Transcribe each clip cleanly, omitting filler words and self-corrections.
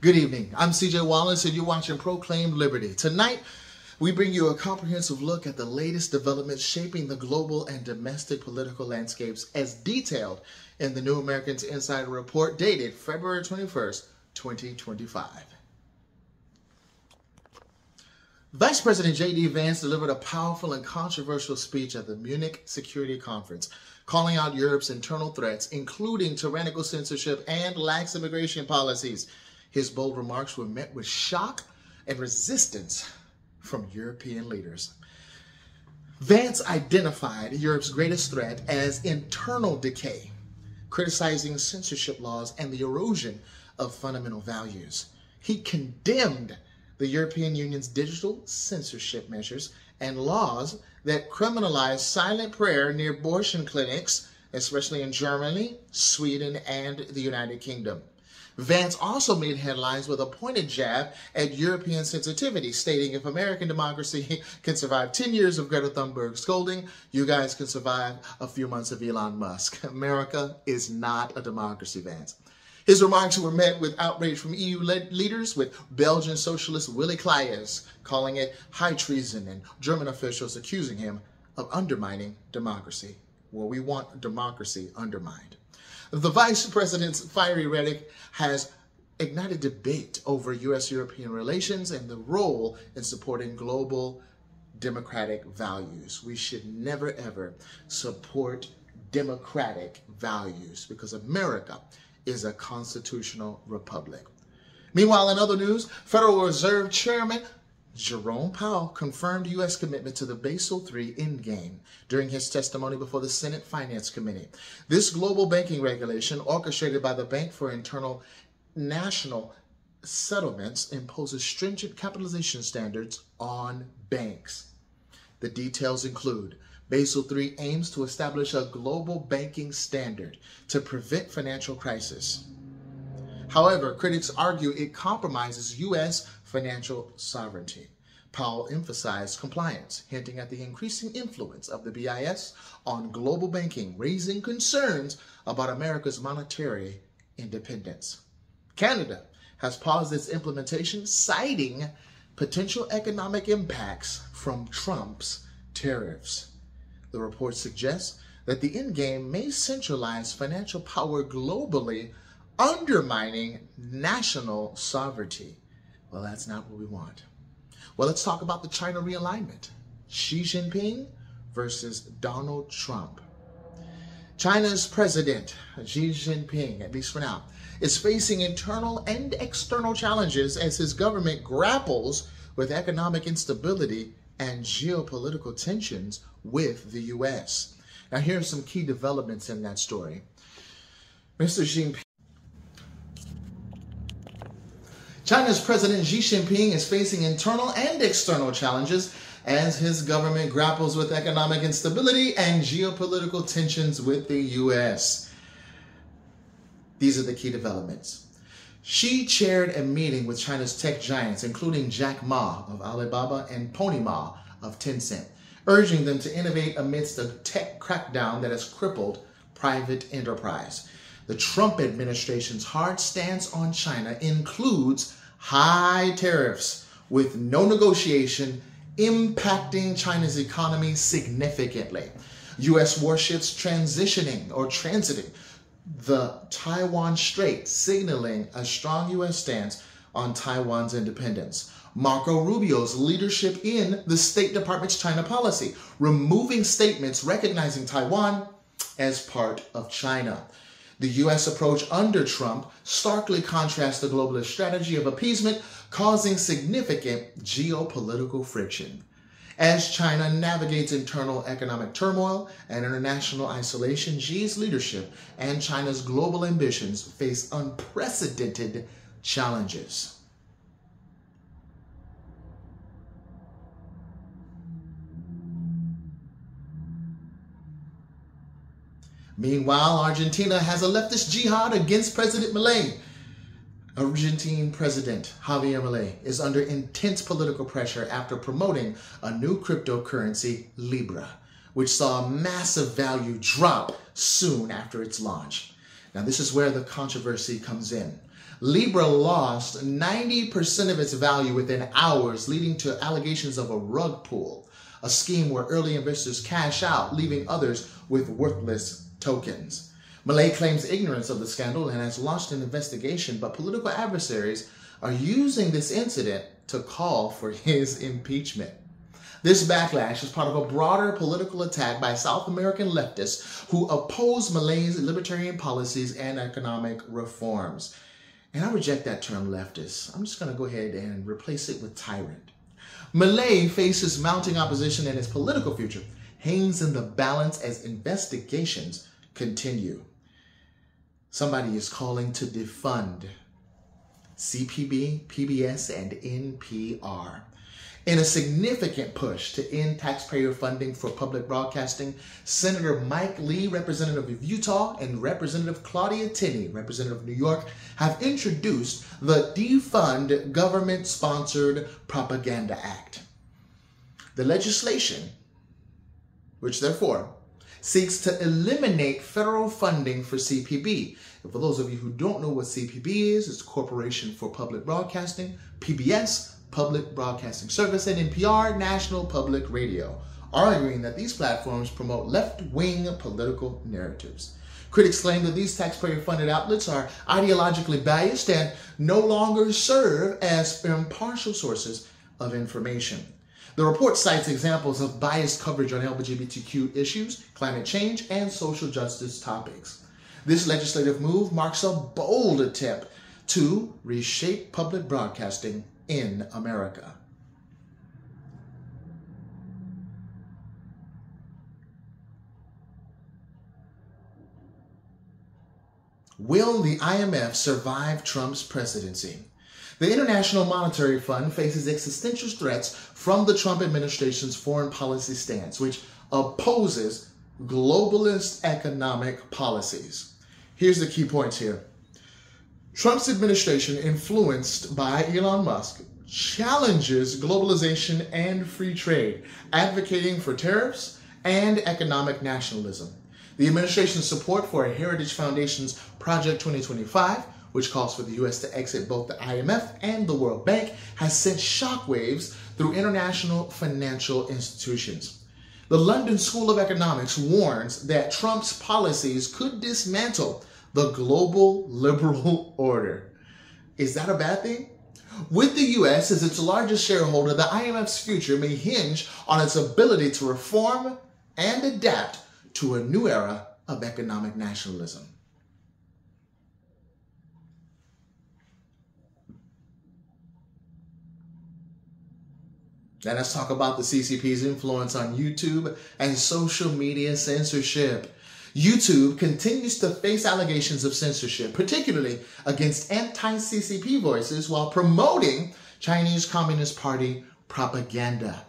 Good evening. I'm CJ Wallace and you're watching Proclaimed Liberty. Tonight, we bring you a comprehensive look at the latest developments shaping the global and domestic political landscapes as detailed in the New Americans Insider Report dated February 21st, 2025. Vice President J.D. Vance delivered a powerful and controversial speech at the Munich Security Conference, calling out Europe's internal threats, including tyrannical censorship and lax immigration policies. His bold remarks were met with shock and resistance from European leaders. Vance identified Europe's greatest threat as internal decay, criticizing censorship laws and the erosion of fundamental values. He condemned the European Union's digital censorship measures and laws that criminalize silent prayer near abortion clinics, especially in Germany, Sweden, and the United Kingdom. Vance also made headlines with a pointed jab at European sensitivity, stating if American democracy can survive 10 years of Greta Thunberg scolding, you guys can survive a few months of Elon Musk. America is not a democracy, Vance. His remarks were met with outrage from EU leaders, with Belgian socialist Willy Claes calling it high treason and German officials accusing him of undermining democracy. Well, we want democracy undermined. The vice president's fiery rhetoric has ignited debate over U.S.-European relations and the role in supporting global democratic values. We should never, ever support democratic values because America is a constitutional republic. Meanwhile, in other news, Federal Reserve Chairman Jerome Powell confirmed U.S. commitment to the Basel III Endgame during his testimony before the Senate Finance Committee. This global banking regulation, orchestrated by the Bank for International National Settlements, imposes stringent capitalization standards on banks. The details include Basel III aims to establish a global banking standard to prevent financial crisis. However, critics argue it compromises U.S. financial sovereignty. Powell emphasized compliance, hinting at the increasing influence of the BIS on global banking, raising concerns about America's monetary independence. Canada has paused its implementation, citing potential economic impacts from Trump's tariffs. The report suggests that the endgame may centralize financial power globally, undermining national sovereignty. Well, that's not what we want. Well, let's talk about the China realignment. Xi Jinping versus Donald Trump. China's president, Xi Jinping, at least for now, is facing internal and external challenges as his government grapples with economic instability and geopolitical tensions with the U.S. Now, here are some key developments in that story. Mr. Jinping. China's President Xi Jinping is facing internal and external challenges as his government grapples with economic instability and geopolitical tensions with the U.S. These are the key developments. Xi chaired a meeting with China's tech giants, including Jack Ma of Alibaba and Pony Ma of Tencent, urging them to innovate amidst a tech crackdown that has crippled private enterprise. The Trump administration's hard stance on China includes high tariffs with no negotiation, impacting China's economy significantly. U.S. warships transiting the Taiwan Strait, signaling a strong U.S. stance on Taiwan's independence. Marco Rubio's leadership in the State Department's China policy, removing statements recognizing Taiwan as part of China. The U.S. approach under Trump starkly contrasts the globalist strategy of appeasement, causing significant geopolitical friction. As China navigates internal economic turmoil and international isolation, Xi's leadership and China's global ambitions face unprecedented challenges. Meanwhile, Argentina has a leftist jihad against President Milei. Argentine President Javier Milei is under intense political pressure after promoting a new cryptocurrency, Libra, which saw a massive value drop soon after its launch. Now, this is where the controversy comes in. Libra lost 90% of its value within hours, leading to allegations of a rug pull, a scheme where early investors cash out, leaving others with worthless tokens. Milei claims ignorance of the scandal and has launched an investigation, but political adversaries are using this incident to call for his impeachment. This backlash is part of a broader political attack by South American leftists who oppose Milei's libertarian policies and economic reforms. And I reject that term leftist. I'm just going to go ahead and replace it with tyrant. Milei faces mounting opposition, and his political future hangs in the balance as investigations continue. Somebody is calling to defund CPB, PBS, and NPR. In a significant push to end taxpayer funding for public broadcasting, Senator Mike Lee, representative of Utah, and Representative Claudia Tenney, representative of New York, have introduced the Defund Government-Sponsored Propaganda Act. The legislation, which therefore seeks to eliminate federal funding for CPB. And for those of you who don't know what CPB is, it's Corporation for Public Broadcasting, PBS, Public Broadcasting Service, and NPR, National Public Radio, arguing that these platforms promote left-wing political narratives. Critics claim that these taxpayer-funded outlets are ideologically biased and no longer serve as impartial sources of information. The report cites examples of biased coverage on LGBTQ issues, climate change, and social justice topics. This legislative move marks a bold attempt to reshape public broadcasting in America. Will the IMF survive Trump's presidency? The International Monetary Fund faces existential threats from the Trump administration's foreign policy stance, which opposes globalist economic policies. Here's the key points here. Trump's administration, influenced by Elon Musk, challenges globalization and free trade, advocating for tariffs and economic nationalism. The administration's support for a Heritage Foundation's Project 2025, which calls for the U.S. to exit both the IMF and the World Bank, has sent shockwaves through international financial institutions. The London School of Economics warns that Trump's policies could dismantle the global liberal order. Is that a bad thing? With the U.S. as its largest shareholder, the IMF's future may hinge on its ability to reform and adapt to a new era of economic nationalism. Now let's talk about the CCP's influence on YouTube and social media censorship. YouTube continues to face allegations of censorship, particularly against anti-CCP voices, while promoting Chinese Communist Party propaganda.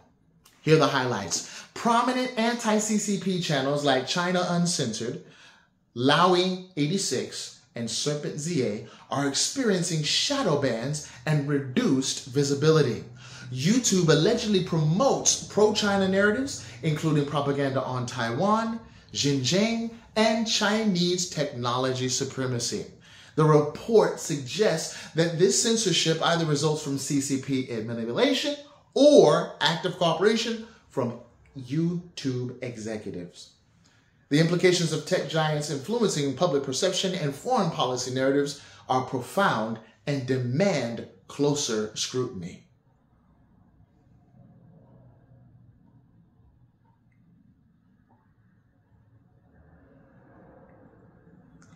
Here are the highlights. Prominent anti-CCP channels like China Uncensored, Lowy 86, and Serpent ZA are experiencing shadow bans and reduced visibility. YouTube allegedly promotes pro-China narratives, including propaganda on Taiwan, Xinjiang, and Chinese technology supremacy. The report suggests that this censorship either results from CCP manipulation or active cooperation from YouTube executives. The implications of tech giants influencing public perception and foreign policy narratives are profound and demand closer scrutiny.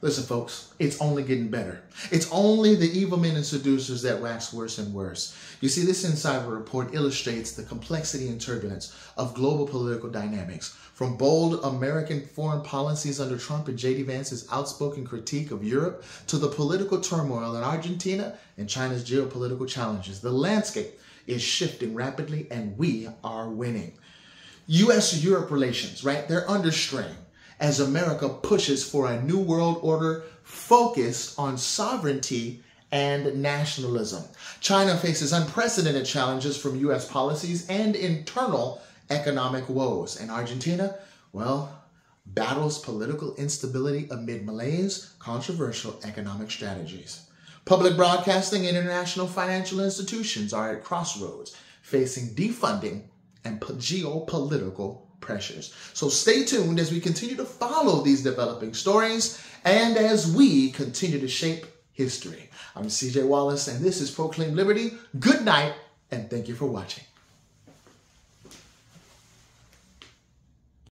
Listen, folks, it's only getting better. It's only the evil men and seducers that wax worse and worse. You see, this insider report illustrates the complexity and turbulence of global political dynamics, from bold American foreign policies under Trump and J.D. Vance's outspoken critique of Europe to the political turmoil in Argentina and China's geopolitical challenges. The landscape is shifting rapidly, and we are winning. U.S.-Europe relations, right? They're under strain as America pushes for a new world order focused on sovereignty and nationalism. China faces unprecedented challenges from U.S. policies and internal economic woes. And Argentina, well, battles political instability amid Milei's controversial economic strategies. Public broadcasting and international financial institutions are at crossroads, facing defunding and geopolitical pressures. So stay tuned as we continue to follow these developing stories and as we continue to shape history. I'm CJ Wallace, and this is Proclaim Liberty. Good night, and thank you for watching.